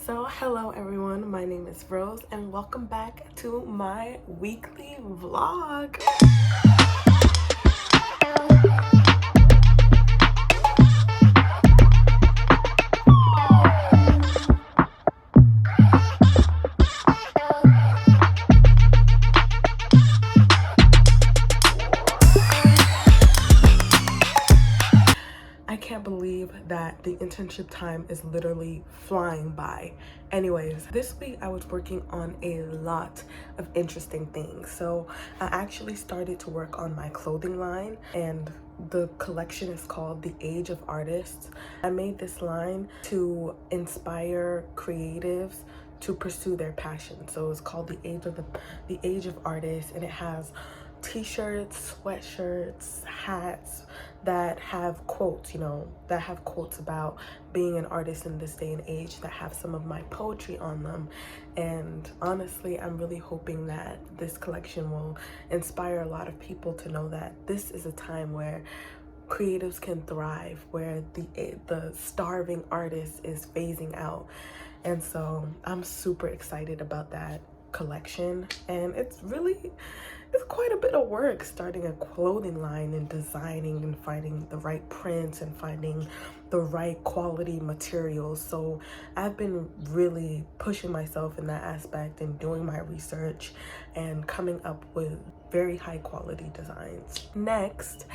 So hello everyone, my name is Rose and welcome back to my weekly vlog. I can't believe that the internship time is literally flying by. Anyways, this week I was working on a lot of interesting things. So I actually started to work on my clothing line, and the collection is called The Age of Artists. I made this line to inspire creatives to pursue their passion. So it's called the Age of Artists, and it has t-shirts, sweatshirts, hats that have quotes, that have quotes about being an artist in this day and age, that have some of my poetry on them. And honestly, I'm really hoping that this collection will inspire a lot of people to know that this is a time where creatives can thrive, where the starving artist is phasing out. And so I'm super excited about that collection, and it's quite a bit of work starting a clothing line and designing and finding the right prints and finding the right quality materials. So I've been really pushing myself in that aspect and doing my research and coming up with very high quality designs. Next,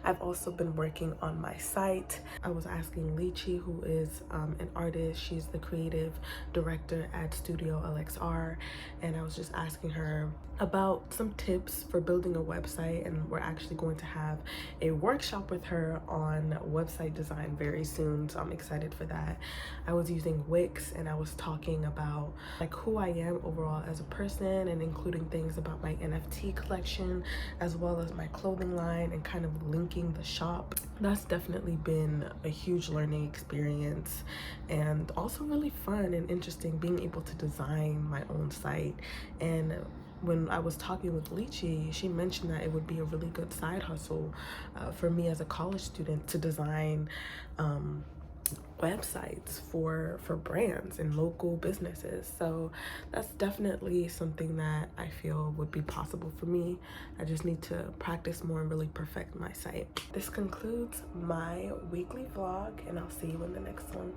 I've also been working on my site. I was asking Lychee, who is an artist, she's the creative director at Studio LXR, and I was just asking her about some tips for building a website, and we're actually going to have a workshop with her on website design very soon, so I'm excited for that. I was using Wix, and I was talking about like who I am overall as a person, and including things about my NFT collection as well as my clothing line, and kind of linking the shop. That's definitely been a huge learning experience, and also really fun and interesting being able to design my own site. And when I was talking with Lychee, she mentioned that it would be a really good side hustle for me as a college student to design websites for brands and local businesses. So that's definitely something that I feel would be possible for me. I just need to practice more and really perfect my site. This concludes my weekly vlog, and I'll see you in the next one.